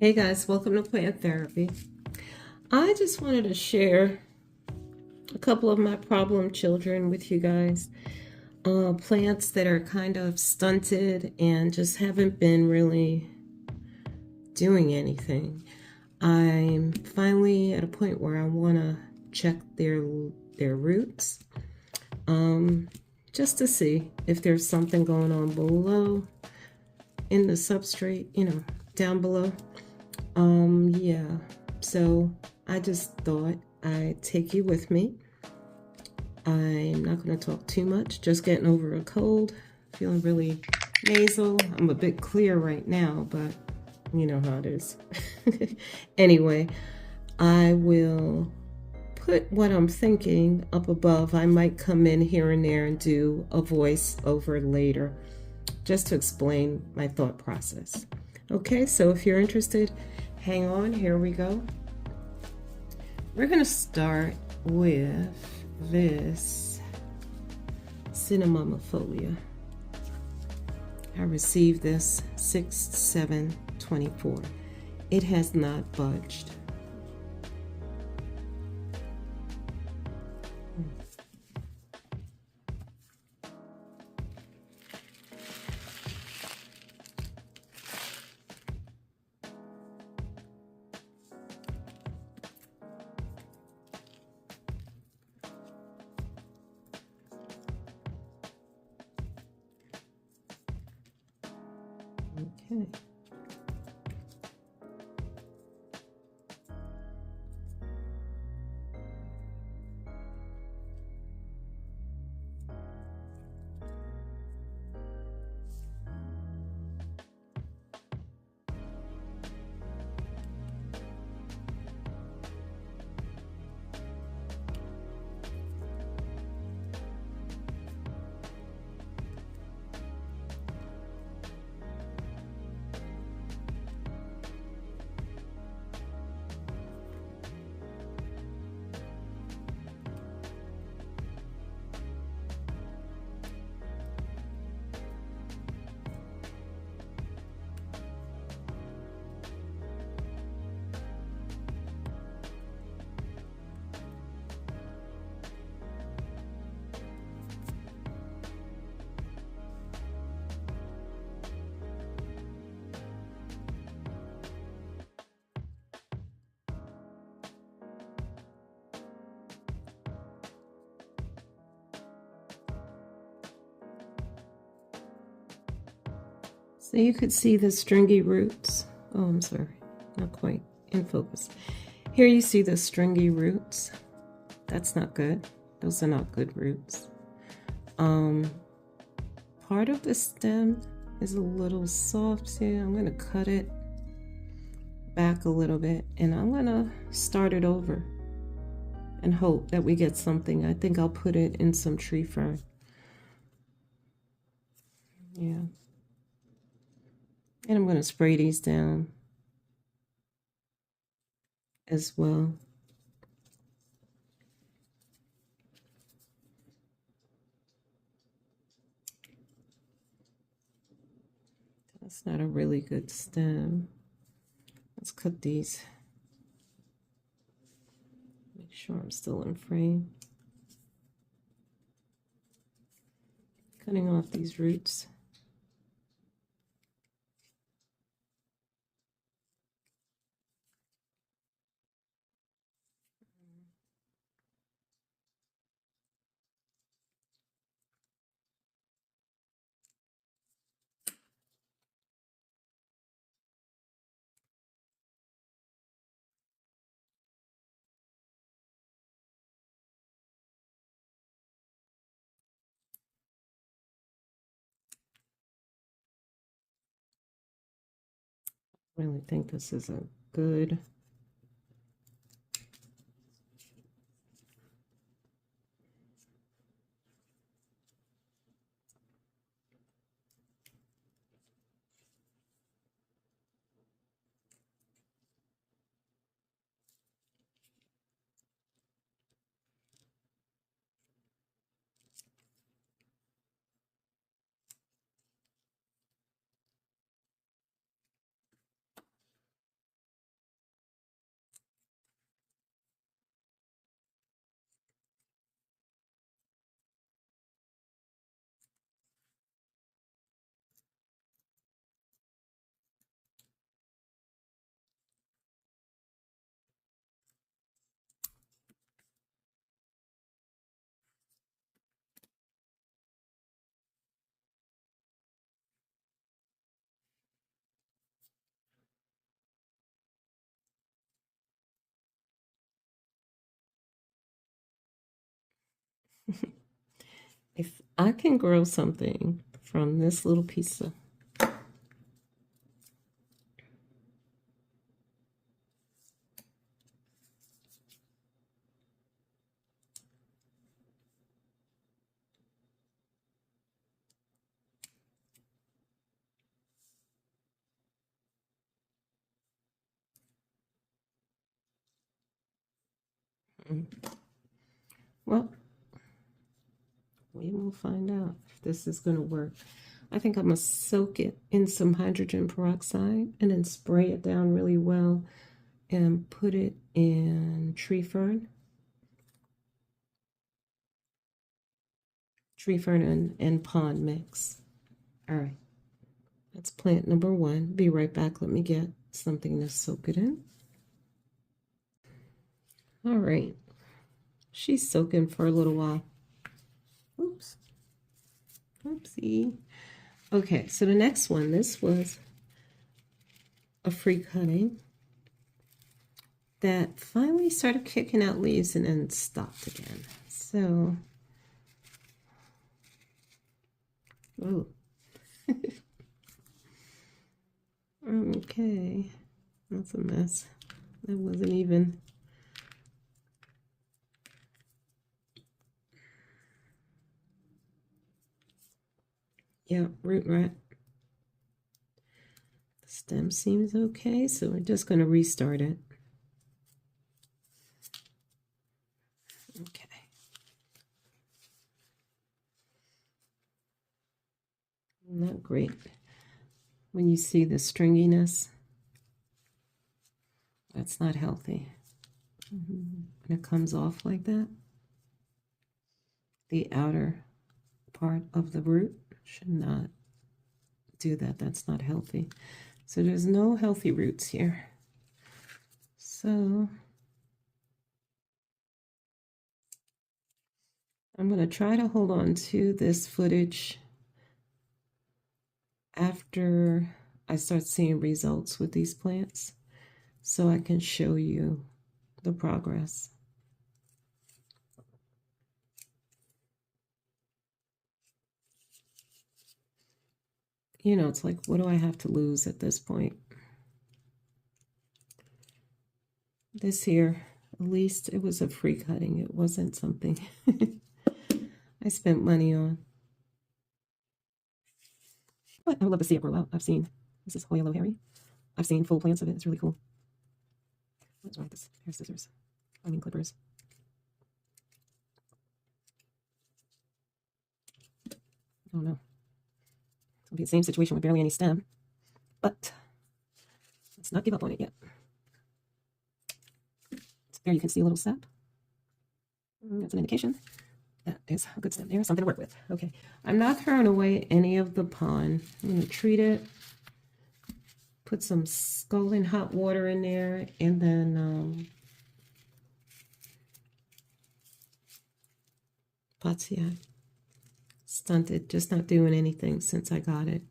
Hey guys, welcome to Plant Therapy. I just wanted to share a couple of my problem children with you guys. Plants that are kind of stunted and just haven't been really doing anything. I'm finally at a point where I want to check their roots, just to see if there's something going on below in the substrate, down below. Yeah, so I just thought I'd take you with me. I'm not going to talk too much, just getting over a cold, feeling really nasal. I'm a bit clear right now, but you know how it is. Anyway, I will put what I'm thinking up above. I might come in here and there and do a voice over later, just to explain my thought process. Okay, so if you're interested, hang on, here we go. We're going to start with this cinnamomophilia. I received this 6/7/24. It has not budged. Okay. So you could see the stringy roots. Oh, I'm sorry, not quite in focus. Here you see the stringy roots. That's not good. Those are not good roots. Part of the stem is a little soft. See, I'm going to cut it back a little bit and I'm going to start it over and hope that we get something. I think I'll put it in some tree fern. Yeah. And I'm going to spray these down as well. That's not a really good stem. Let's cut these. Make sure I'm still in frame. Cutting off these roots. I really think this is a good If I can grow something from this little piece of well, we will find out if this is going to work. I think I'm going to soak it in some hydrogen peroxide and then spray it down really well and put it in tree fern and pond mix. All right, that's plant number one. Be right back. Let me get something to soak it in. All right, she's soaking for a little while. Oops. Oopsie. Okay, so the next one, this was a free cutting that finally started kicking out leaves and then stopped again. So, oh, okay, that's a mess. That wasn't even. Yeah, root rot. The stem seems okay, so we're just going to restart it. Okay. Not great. When you see the stringiness, that's not healthy. When it comes off like that, the outer part of the root should not do that. That's not healthy. So there's no healthy roots here. So I'm going to try to hold on to this footage after I start seeing results with these plants so I can show you the progress. You know, it's like, what do I have to lose at this point? This here, at least it was a free cutting. It wasn't something I spent money on. But I would love to see it grow out. I've seen, this is Hoya Harry. I've seen full plants of it. It's really cool. What's wrong with this? Hair scissors. I mean clippers. I don't know. It'll be the same situation with barely any stem. But let's not give up on it yet. There you can see a little sap. That's an indication that is a good stem there, something to work with. Okay, I'm not throwing away any of the pond. I'm going to treat it, put some scalding hot water in there, and then Potsy stunted, just not doing anything since I got it.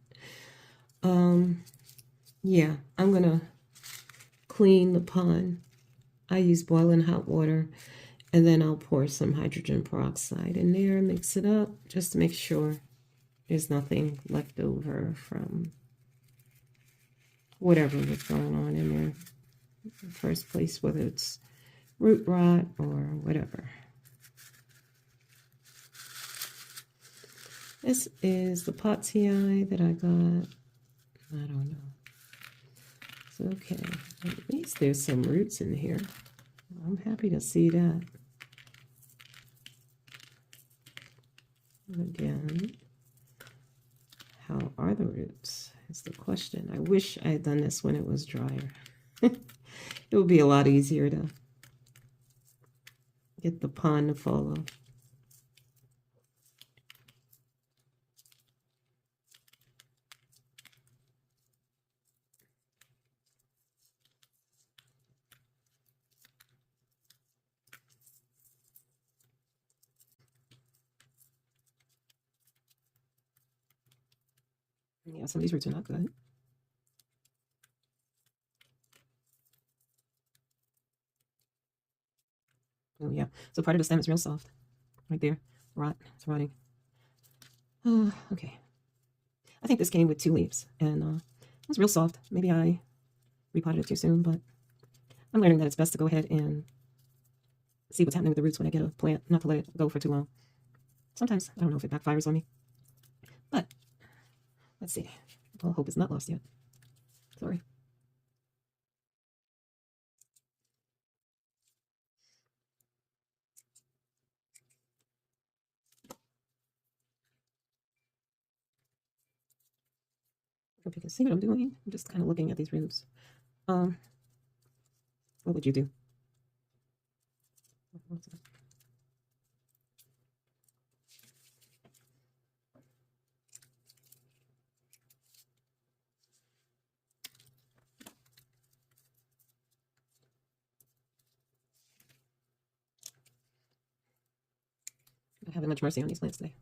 Yeah, I'm going to clean the pond. I use boiling hot water, and then I'll pour some hydrogen peroxide in there, mix it up, just to make sure there's nothing left over from whatever was going on in there in the first place, whether it's root rot or whatever. This is the Potsy that I got. I don't know. It's okay. At least there's some roots in here. I'm happy to see that. Again, how are the roots is the question. I wish I had done this when it was drier. It would be a lot easier to get the pond to fall off. Yeah, some of these roots are not good. Oh yeah, so part of the stem is real soft, right there, rot. It's rotting. Okay. I think this came with 2 leaves, and it was real soft. Maybe I repotted it too soon, but I'm learning that it's best to go ahead and see what's happening with the roots when I get a plant, not to let it go for too long. Sometimes, I don't know if it backfires on me, but let's see. All hope is not lost yet. Sorry. Hope you can see what I'm doing. I'm just kind of looking at these roots. What would you do? Not having much mercy on these plants today.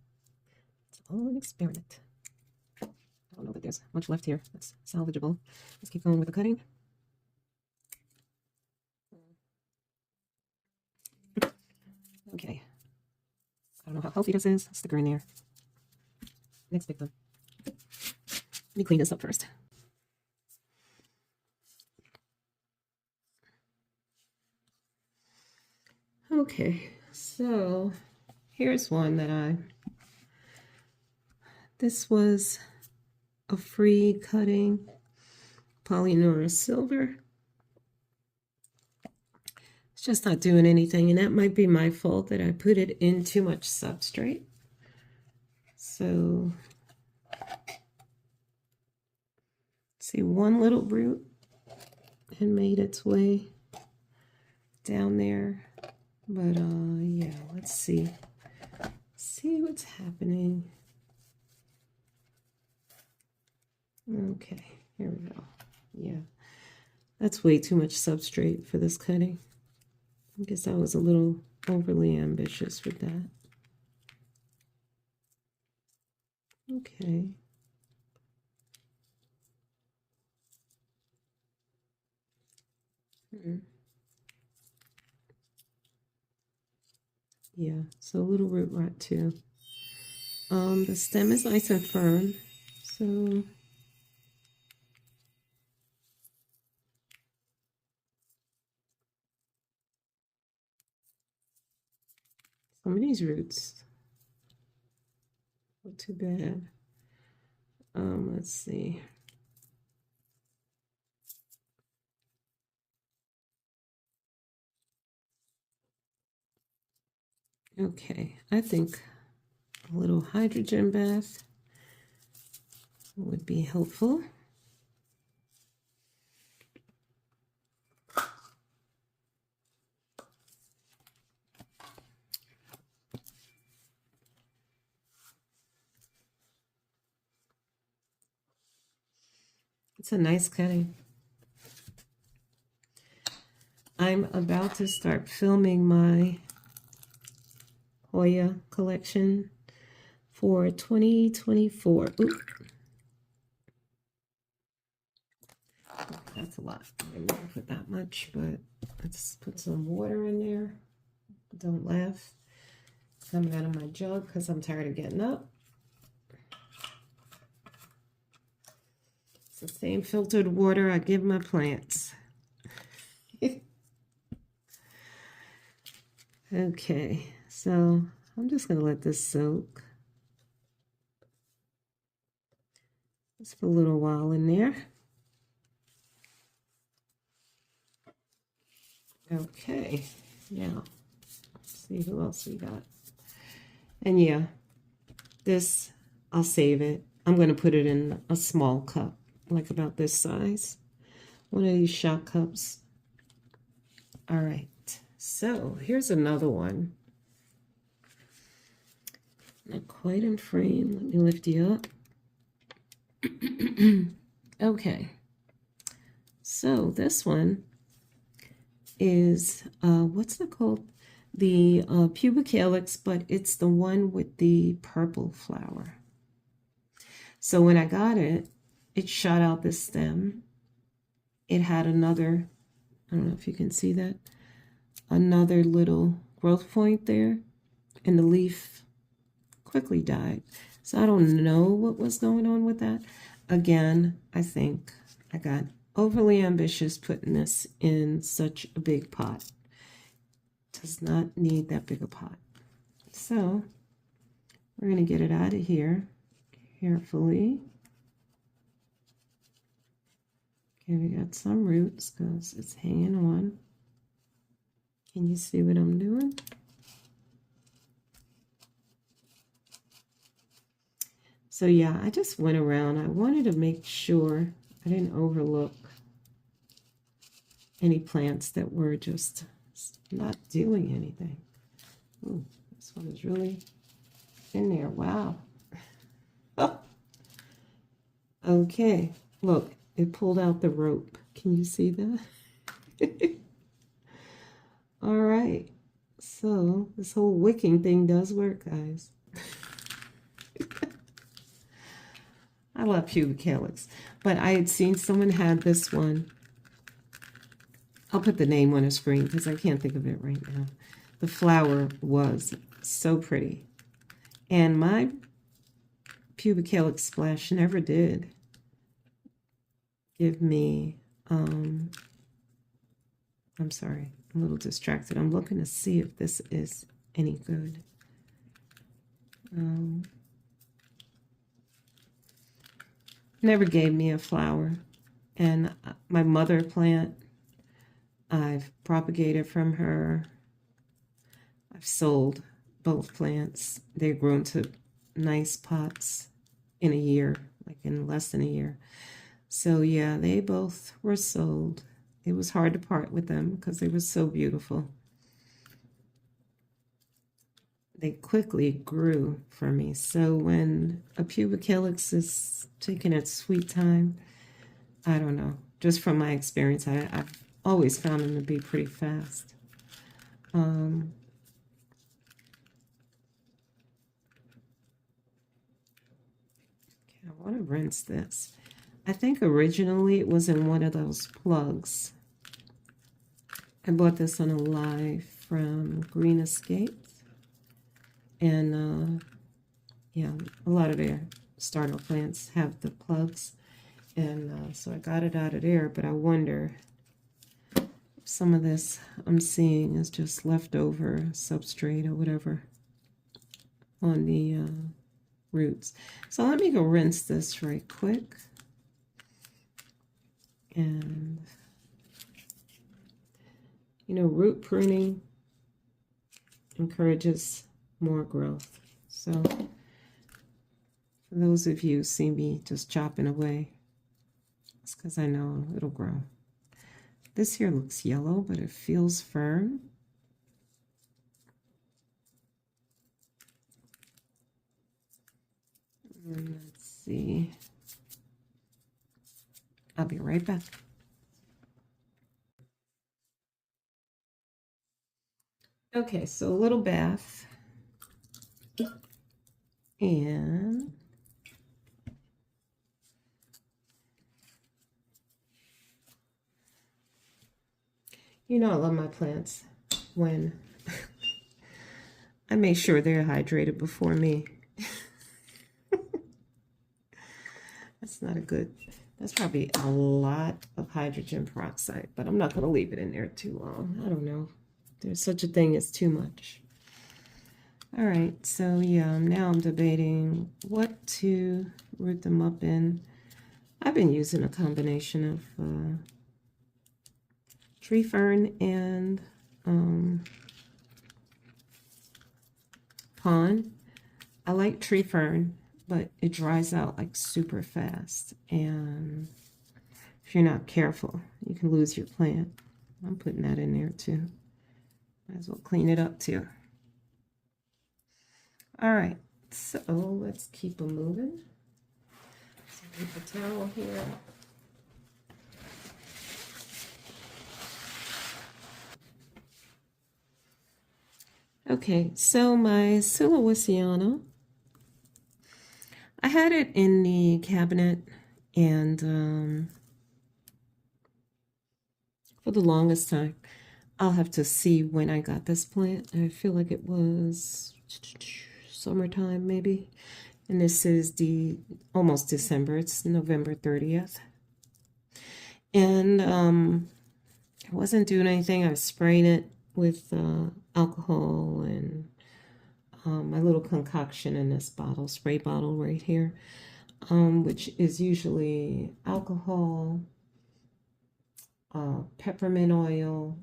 It's all an experiment. I don't know that there's much left here that's salvageable. Let's keep going with the cutting. Okay. I don't know how healthy this is. Stick her in there. Next victim. Let me clean this up first. Okay, so here's one that this was a free cutting, polyura silver. It's just not doing anything, and that might be my fault that I put it in too much substrate. So, see, one little root and made its way down there. But yeah, let's see what's happening. Okay, here we go. Yeah, that's way too much substrate for this cutting. I guess I was a little overly ambitious with that. Okay. Yeah, so a little root rot too. The stem is nice and firm, so some of these roots, not too bad. Let's see. Okay, I think a little hydrogen bath would be helpful. It's a nice cutting. I'm about to start filming my Hoya collection for 2024. Ooh. That's a lot. I didn't put that much, but let's put some water in there. Don't laugh. It's coming out of my jug because I'm tired of getting up. It's the same filtered water I give my plants. Okay, so I'm just going to let this soak. Just for a little while in there. Okay, now let's see who else we got. And yeah, this, I'll save it. I'm going to put it in a small cup, like about this size. One of these shot cups. All right, so here's another one. Not quite in frame. Let me lift you up. Okay, so this one is, what's it called? The pubic helix, but it's the one with the purple flower. So when I got it, it shot out the stem. It had another, I don't know if you can see that, another little growth point there, and the leaf quickly died. So I don't know what was going on with that. Again, I think I got overly ambitious putting this in such a big pot. Does not need that big a pot. So we're going to get it out of here carefully. Okay, we got some roots because it's hanging on. Can you see what I'm doing? So yeah, I just went around. I wanted to make sure I didn't overlook any plants that were just not doing anything. Ooh, this one is really in there. Wow. Oh. Okay, look, it pulled out the rope. Can you see that? All right, so this whole wicking thing does work, guys. I love pubic helix, but I had seen someone had this one. I'll put the name on the screen because I can't think of it right now. The flower was so pretty. And my pubic helix splash never did give me, I'm sorry, I'm a little distracted. I'm looking to see if this is any good. Never gave me a flower. And my mother plant, I've propagated from her. I've sold both plants. They've grown to nice pots in a year, like in less than a year. So yeah, they both were sold. It was hard to part with them because they were so beautiful. They quickly grew for me. So when a pubic helix is taking its sweet time, I don't know. Just from my experience, I've always found them to be pretty fast. Okay, I want to rinse this. I think originally it was in one of those plugs. I bought this on a live from Green Escape. And yeah, a lot of their starter plants have the plugs. And so I got it out of there, but I wonder if some of this I'm seeing is just leftover substrate or whatever on the roots. So let me go rinse this right quick. And, you know, root pruning encourages more growth. So for those of you who see me just chopping away, it's because I know it'll grow. This here looks yellow, but it feels firm. And let's see. I'll be right back. Okay, so a little bath. And you know I love my plants when I make sure they're hydrated before me. That's not a good, that's probably a lot of hydrogen peroxide, but I'm not going to leave it in there too long. I don't know. There's such a thing as too much. All right, so yeah, now I'm debating what to root them up in. I've been using a combination of tree fern and pond. I like tree fern, but it dries out like super fast, and if you're not careful, you can lose your plant. I'm putting that in there too. Might as well clean it up too. All right, so let's keep them moving. So paper towel here. Okay, so my sulawesiana, I had it in the cabinet, and for the longest time, I'll have to see when I got this plant. I feel like it was summertime maybe. And this is almost December. It's November 30th. And I wasn't doing anything. I was spraying it with alcohol and my little concoction in this bottle, spray bottle right here, which is usually alcohol, peppermint oil.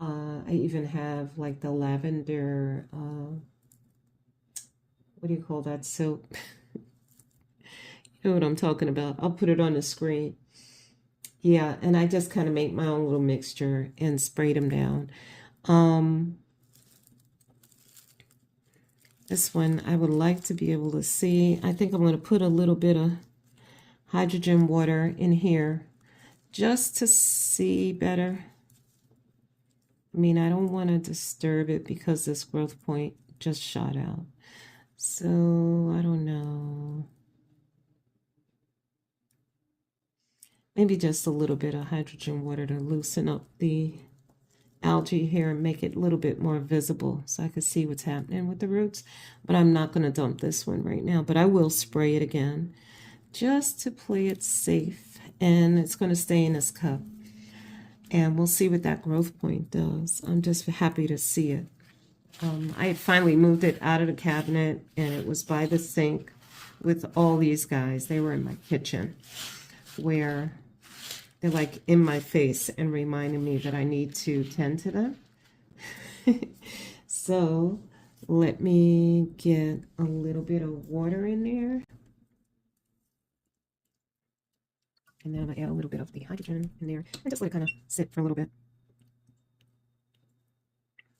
I even have like the lavender, what do you call that soap? You know what I'm talking about. I'll put it on the screen. Yeah, and I just kind of make my own little mixture and sprayed them down. This one I would like to be able to see. I think I'm going to put a little bit of hydrogen water in here just to see better. I mean, I don't want to disturb it because this growth point just shot out. So, I don't know. Maybe just a little bit of hydrogen water to loosen up the algae here and make it a little bit more visible so I can see what's happening with the roots. But I'm not going to dump this one right now, but I will spray it again just to play it safe. And it's going to stay in this cup. And we'll see what that growth point does. I'm just happy to see it. I had finally moved it out of the cabinet, and it was by the sink with all these guys. They were in my kitchen, where they're like in my face and reminding me that I need to tend to them. So let me get a little bit of water in there. And then I'm going to add a little bit of the hydrogen in there and just let it kind of sit for a little bit.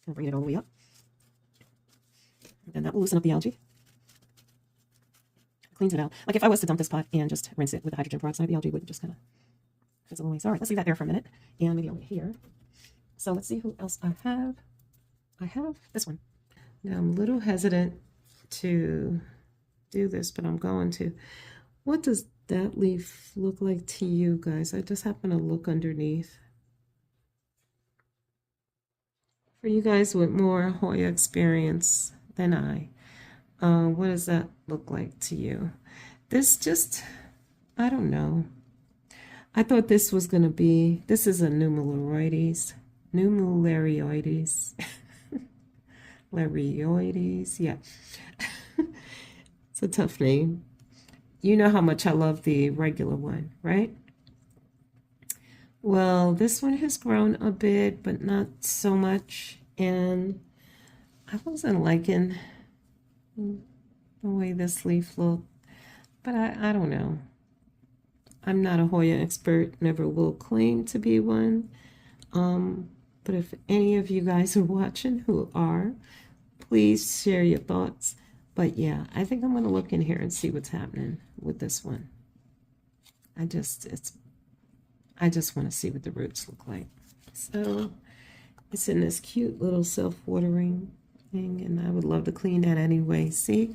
And bring it all the way up. And then that will loosen up the algae. Cleans it out. Like if I was to dump this pot and just rinse it with the hydrogen peroxide, the algae would just kind of fizzle away. So all right, let's leave that there for a minute. And maybe over here. So let's see who else I have. I have this one. Now I'm a little hesitant to do this, but I'm going to. What does that leaf look like to you guys? I just happen to look underneath. For you guys with more Hoya experience than I, what does that look like to you? This just, I don't know. I thought this was going to be, this is a Nummularioides. Nummularioides. Larioides, yeah. It's a tough name. You know how much I love the regular one, right? Well, this one has grown a bit, but not so much. And I wasn't liking the way this leaf looked. But I don't know. I'm not a Hoya expert, never will claim to be one. But if any of you guys are watching who are, please share your thoughts. But yeah, I think I'm going to look in here and see what's happening with this one. I just want to see what the roots look like. So it's in this cute little self-watering thing, and I would love to clean that anyway. See,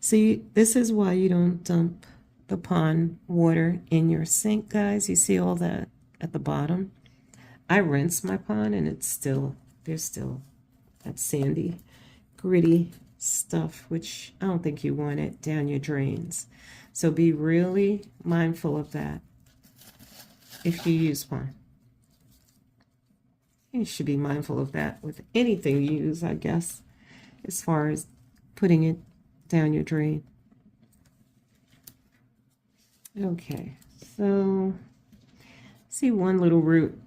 this is why you don't dump the pond water in your sink, guys. You see all that at the bottom? I rinse my pond, and there's still that sandy, gritty stuff, which I don't think you want it down your drains. So be really mindful of that if you use one. You should be mindful of that with anything you use, I guess, as far as putting it down your drain. Okay, so see one little root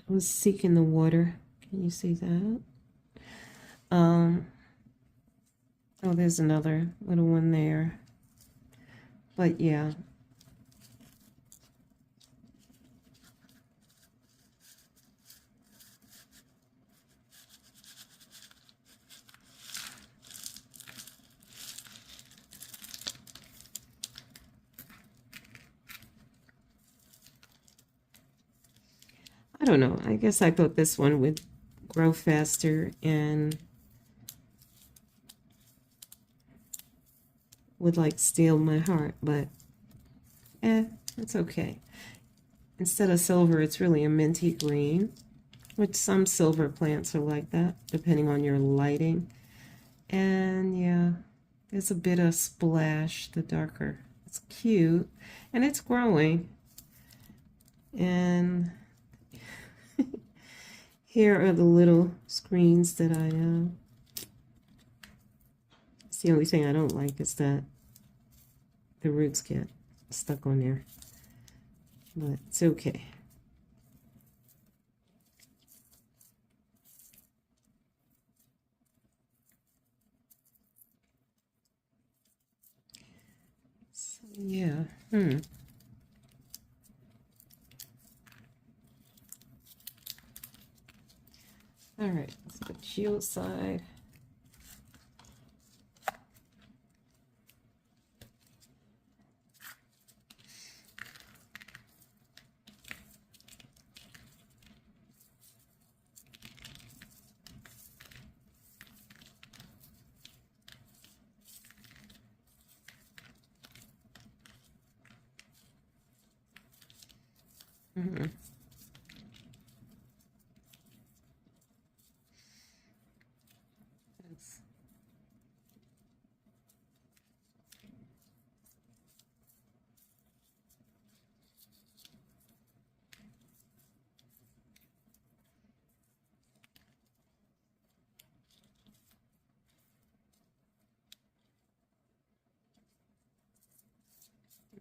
was seeking the water. Can you see that? Oh, there's another little one there. But yeah. I don't know. I guess I thought this one would grow faster and would like steal my heart, but it's okay. Instead of silver, it's really a minty green, which some silver plants are like that, depending on your lighting. And yeah, there's a bit of splash, the darker. It's cute, and it's growing. And here are the little screens that it's the only thing I don't like is that the roots get stuck on there. But it's okay. So, yeah. All right, let's put you aside.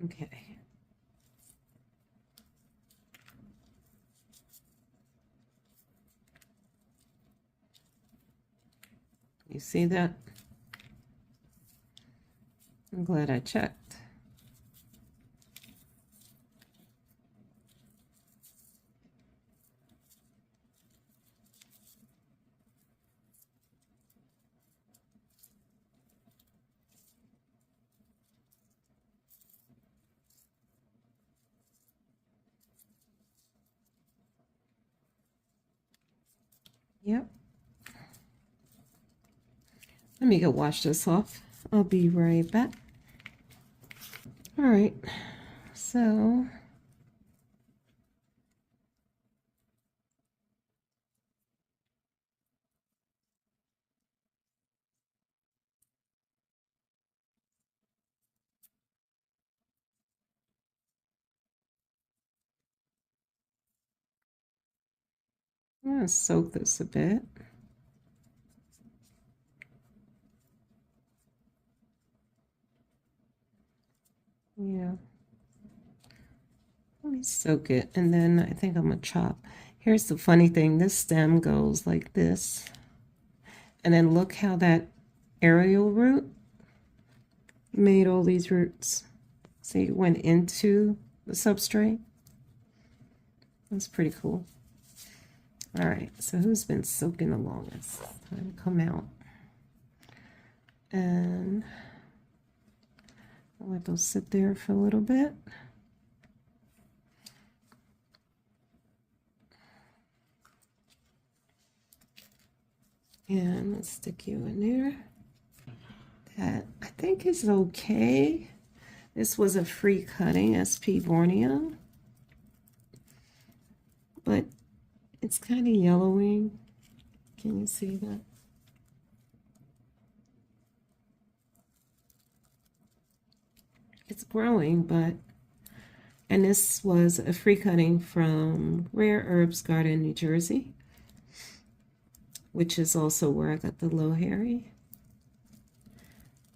Okay. You see that? I'm glad I checked. Yep. Let me go wash this off. I'll be right back. All right. So I'm going to soak this a bit. Yeah. Let me soak it, and then I think I'm going to chop. Here's the funny thing. This stem goes like this. And then look how that aerial root made all these roots. See, it went into the substrate. That's pretty cool. All right, so who's been soaking the longest? Time to come out. And I'll let those sit there for a little bit. And let's stick you in there. That I think is okay. This was a free cutting, SP Borneo. But it's kind of yellowing. Can you see that? It's growing, but, and this was a free cutting from Rare Herbs Garden, New Jersey, which is also where I got the low hairy.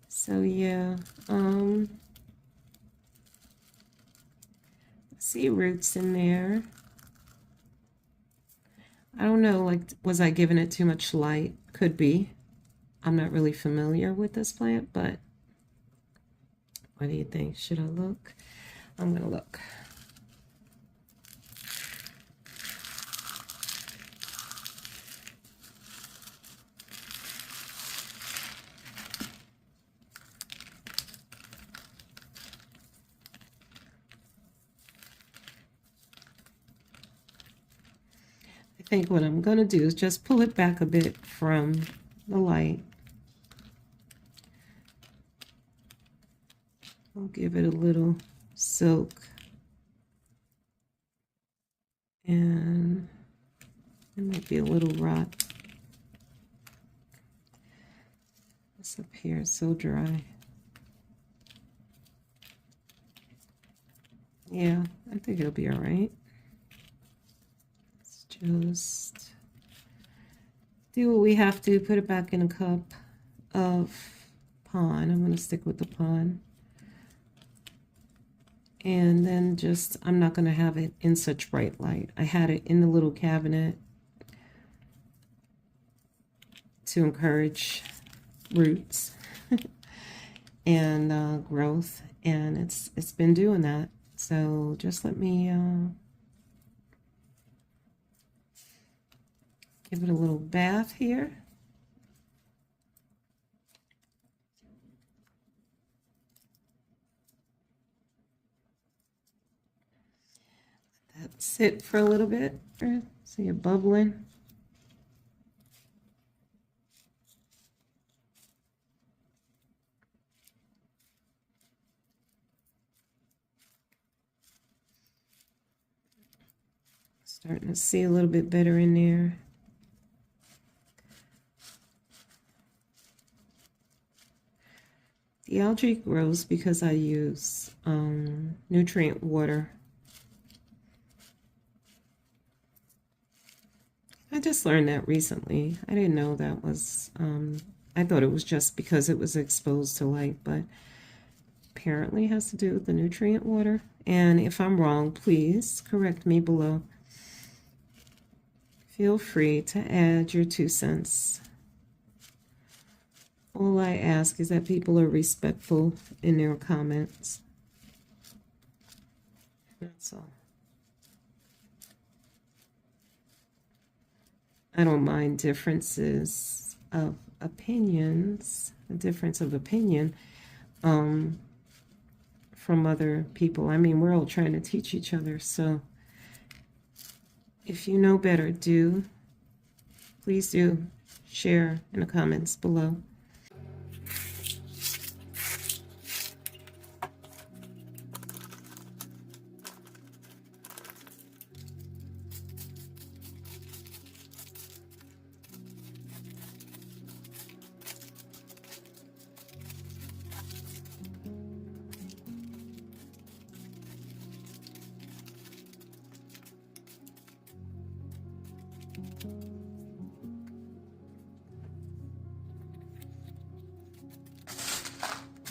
So yeah, see roots in there. I don't know, like, was I giving it too much light? Could be. I'm not really familiar with this plant, but what do you think? Should I look? I'm gonna look. I think what I'm going to do is just pull it back a bit from the light. I'll give it a little soak. And it might be a little rot. here. It's so dry. Yeah, I think it'll be all right. Let's just do what we have to. Put it back in a cup of pond. I'm going to stick with the pond. And then just, I'm not going to have it in such bright light. I had it in the little cabinet to encourage roots and growth, and it's been doing that. So just let me give it a little bath here. Let that sit for a little bit. See it bubbling. Starting to see a little bit better in there. The algae grows because I use nutrient water. I just learned that recently. I didn't know that was, I thought it was just because it was exposed to light, but apparently it has to do with the nutrient water. And if I'm wrong, please correct me below. Feel free to add your 2 cents. All I ask is that people are respectful in their comments. That's all. I don't mind differences of opinions, a difference of opinion from other people. I mean, we're all trying to teach each other, so if you know better, please do share in the comments below.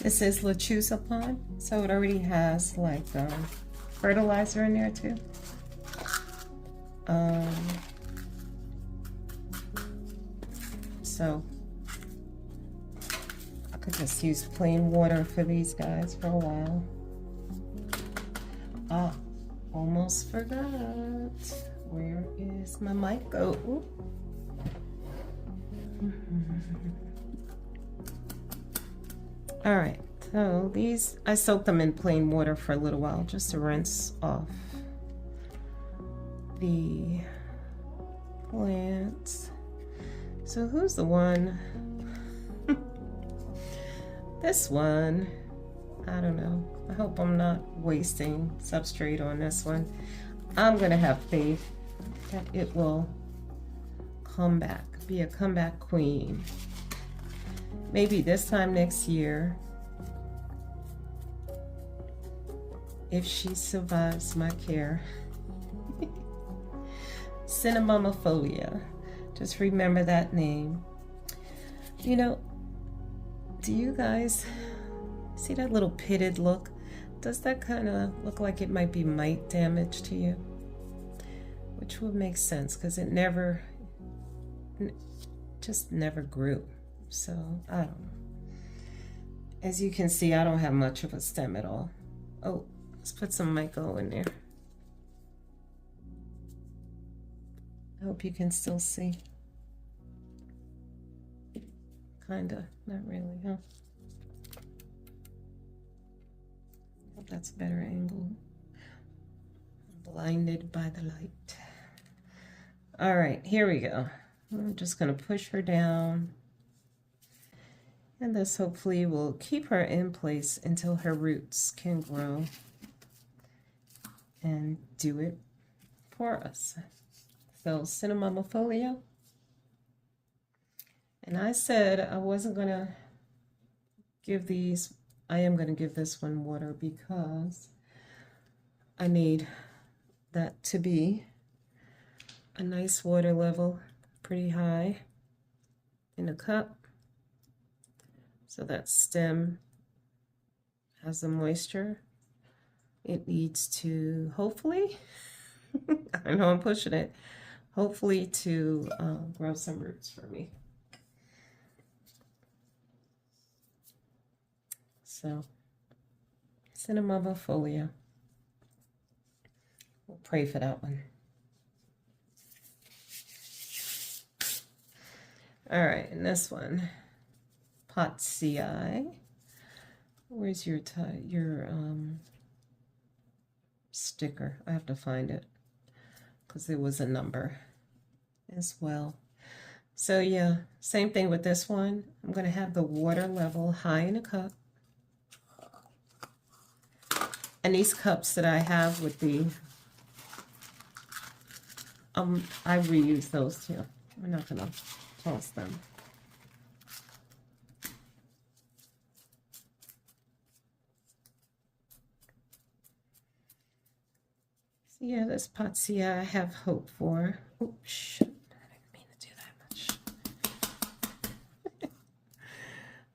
This is lechuza pond, so it already has like fertilizer in there too. So I could just use plain water for these guys for a while. Ah, almost forgot. Where is my mic? Oh. All right, so these, I soaked them in plain water for a little while just to rinse off the plants. So who's the one? This one, I don't know. I hope I'm not wasting substrate on this one. I'm gonna have faith that it will come back, be a comeback queen. Maybe this time next year, if she survives my care. Hoya. Just remember that name. You know, do you guys see that little pitted look? Does that kind of look like it might be mite damage to you? Which would make sense because it just never grew. So, I don't know. As you can see, I don't have much of a stem at all. Oh, let's put some myco in there. I hope you can still see. Kinda, not really, huh? Hope that's a better angle. I'm blinded by the light. All right, here we go. I'm just gonna push her down. And this hopefully will keep her in place until her roots can grow and do it for us. So Hoya. And I said I wasn't gonna give these, I am going to give this one water because I need that to be a nice water level, pretty high in a cup, so that stem has the moisture it needs to, hopefully, I know I'm pushing it, hopefully to grow some roots for me. So, Nummularioides. We'll pray for that one. All right, and this one, Potsii. Where's your sticker? I have to find it because there was a number as well. So yeah, same thing with this one. I'm going to have the water level high in a cup. And these cups that I have with the, I reuse those too. We're not going to toss them. So yeah, this Potsii I have hope for. Oh, shit. I didn't mean to do that much.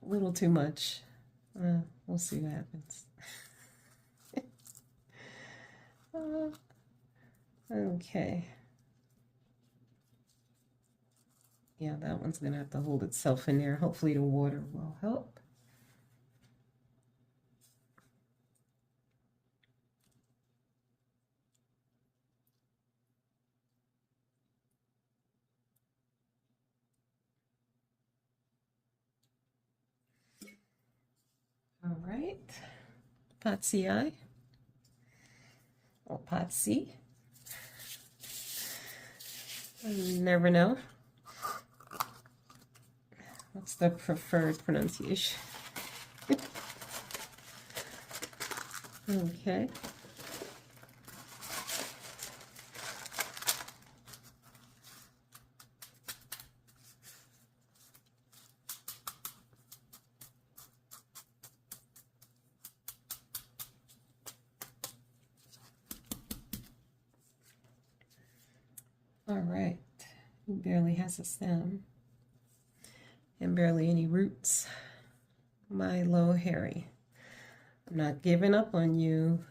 A little too much. We'll see what happens. Okay. Yeah, that one's going to have to hold itself in there. Hopefully the water will help. All right. Potsii. Or Potsy. You never know. What's the preferred pronunciation? Okay. All right. He barely has a stem and barely any roots. My low Harry. I'm not giving up on you.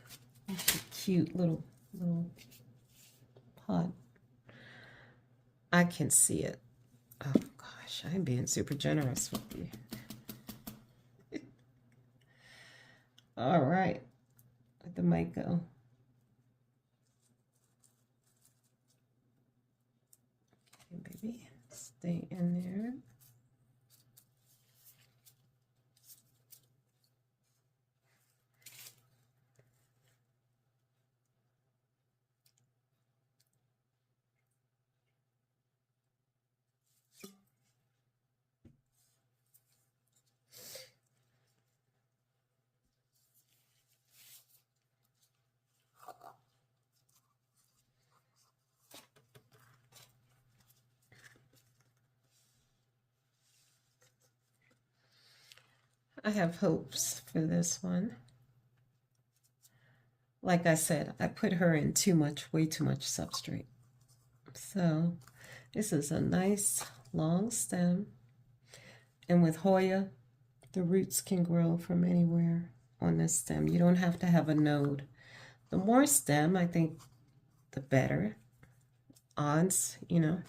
It's a cute little pot. I can see it. Oh gosh, I'm being super generous with you. All right. Let the mic go. Okay, baby. Stay in there. I have hopes for this one. Like I said, I put her in way too much substrate. So this is a nice long stem. And with Hoya, the roots can grow from anywhere on this stem. You don't have to have a node. The more stem, I think, the better. Odds, you know.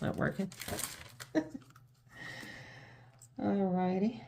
Not working. All righty.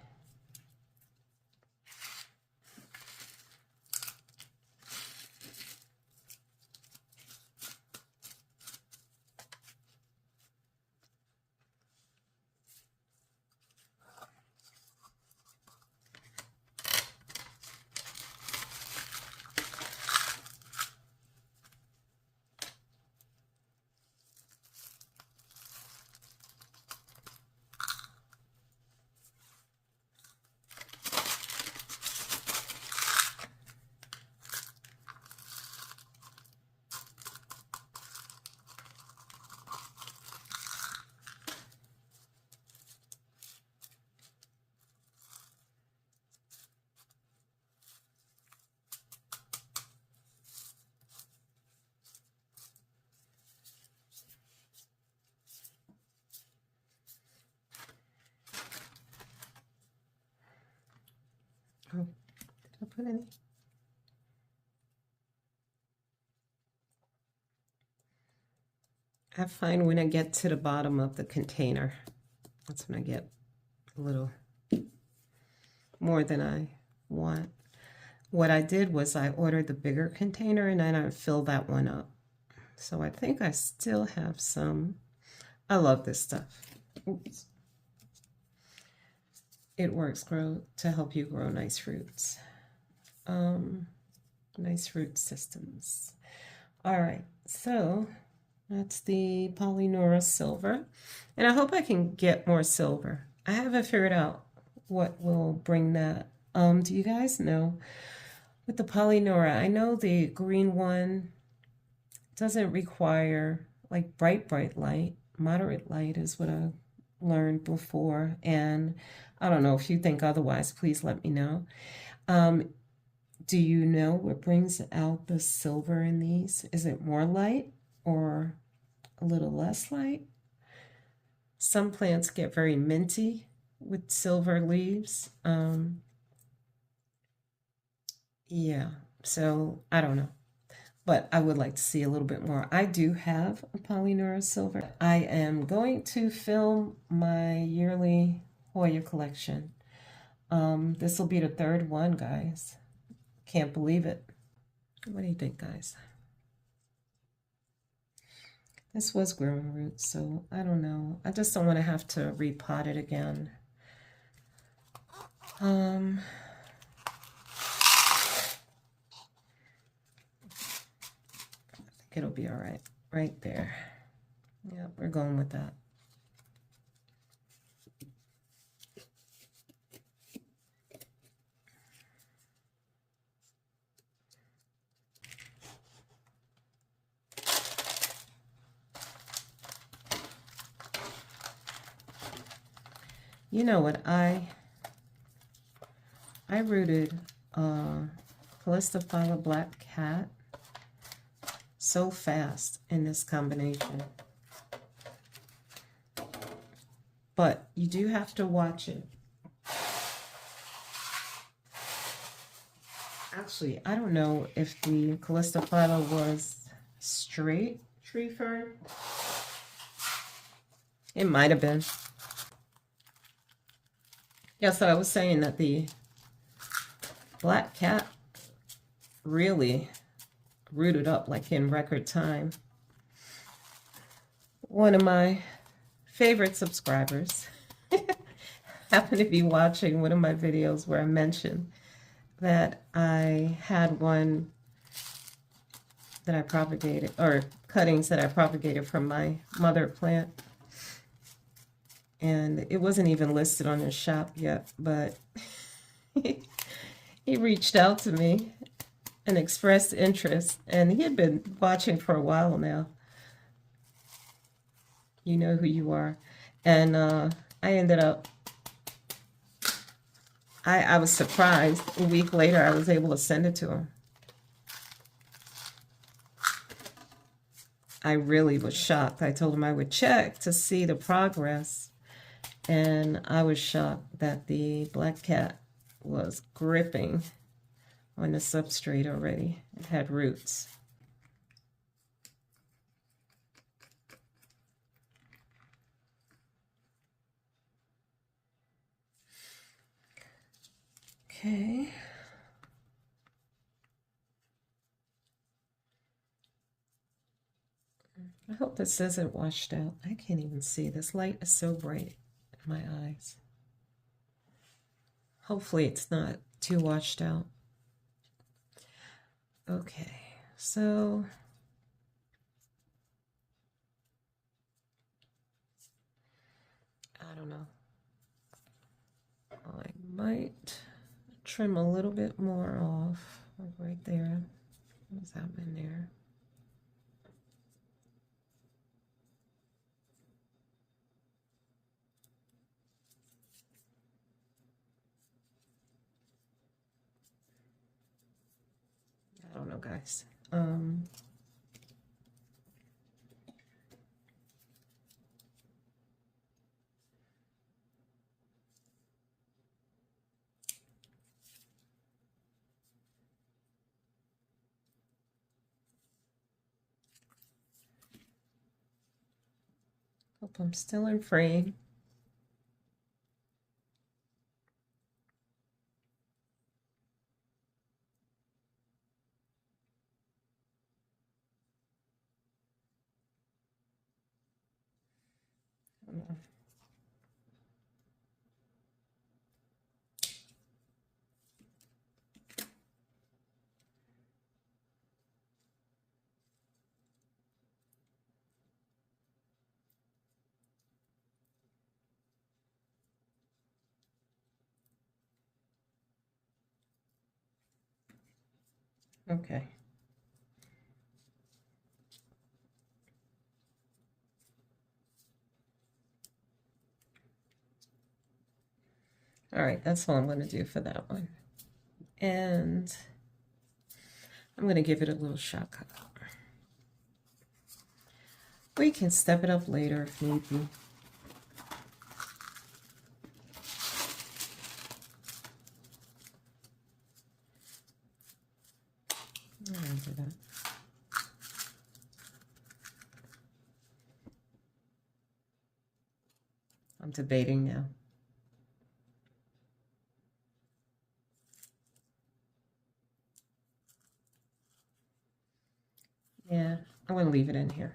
Oh, did I put any? I find when I get to the bottom of the container, that's when I get a little more than I want. What I did was I ordered the bigger container and then I filled that one up. So I think I still have some. I love this stuff. Oops. It works to help you grow nice fruits. Nice fruit systems. All right, so that's the Polyura silver. And I hope I can get more silver. I haven't figured out what will bring that. Do you guys know? With the Polyura, I know the green one doesn't require like bright light. Moderate light is what I learned before. And I don't know if you think otherwise, please let me know. Do you know what brings out the silver in these? Is it more light or a little less light? Some plants get very minty with silver leaves. Yeah, so I don't know, but I would like to see a little bit more. I do have a Polyura silver. I am going to film my yearly Hoya collection. This will be the third one, guys. Can't believe it. What do you think, guys? This was growing roots, so I don't know. I just don't want to have to repot it again. I think it'll be all right. Right there. Yeah, we're going with that. You know what, I rooted Calistophylla black cat so fast in this combination. But you do have to watch it. Actually, I don't know if the Calistophylla was straight tree fern. It might have been. Yeah, so I was saying that the black cat really rooted up like in record time. One of my favorite subscribers happened to be watching one of my videos where I mentioned that I had one that I propagated, or cuttings that I propagated from my mother plant. And it wasn't even listed on his shop yet, but he reached out to me and expressed interest, and he had been watching for a while now. You know who you are. And I ended up, I was surprised. A week later, I was able to send it to him. I really was shocked. I told him I would check to see the progress. And I was shocked that the black cat was gripping on the substrate already. It had roots. Okay. I hope this isn't washed out. I can't even see. This light is so bright in my eyes. Hopefully it's not too washed out. Okay, so I don't know. I might trim a little bit more off, like right there. What's happening there? I don't know, guys. Hope I'm still in frame. Okay. All right, that's all I'm going to do for that one. And I'm going to give it a little shot cut. We can step it up later if need be. Do that. I'm debating now. Yeah, I'm going to leave it in here.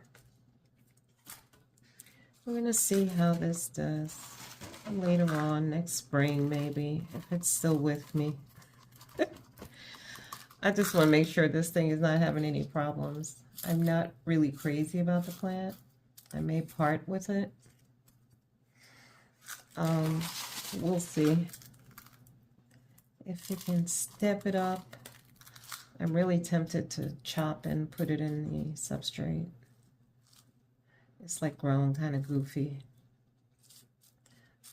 We're going to see how this does later on, next spring maybe, if it's still with me. I just want to make sure this thing is not having any problems. I'm not really crazy about the plant. I may part with it. We'll see if we can step it up. I'm really tempted to chop and put it in the substrate. It's like growing kind of goofy.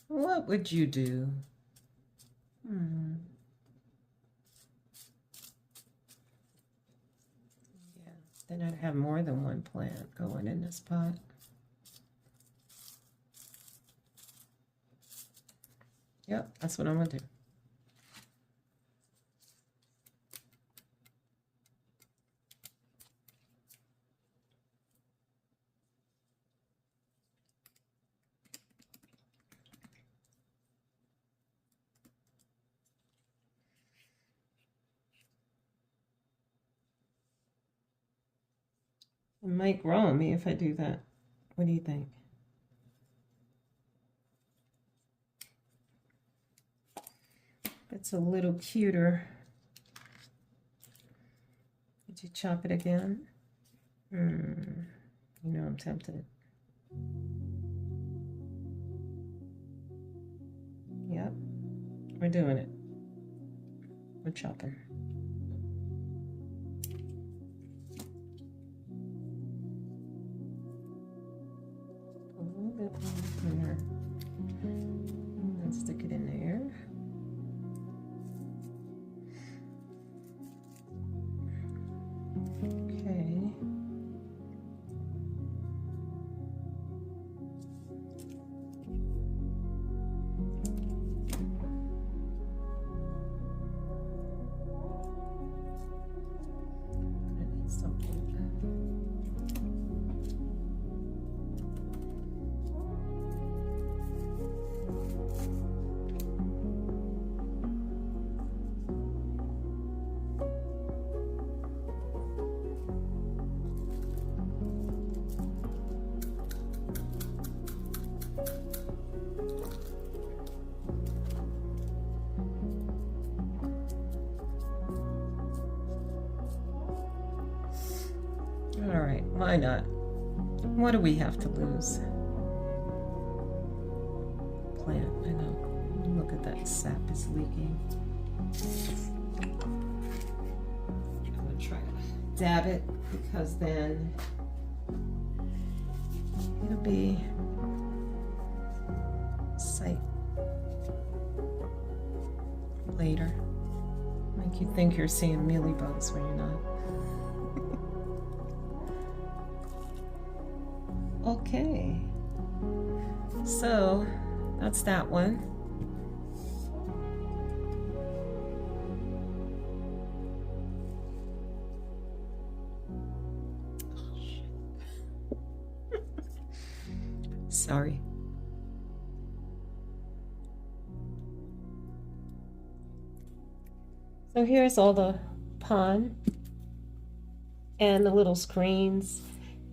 What would you do? Yeah, then I'd have more than one plant going in this pot. Yep, that's what I'm gonna do. It might grow on me if I do that. What do you think? It's a little cuter. Did you chop it again? You know I'm tempted. Yep, we're doing it. We're chopping. A little bit more there. Let's stick it in there. Okay. I need something. All right, why not? What do we have to lose? Plant, I know. Look at that, sap is leaking. I'm gonna try to dab it because then it'll be sight later. Make you think you're seeing mealybugs when you're not. Okay, so that's that one. Sorry. So here's all the pond and the little screens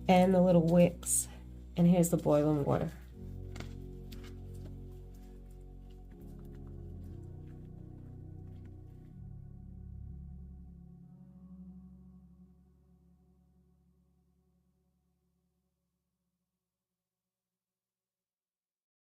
and the little wicks, and here's the boiling water.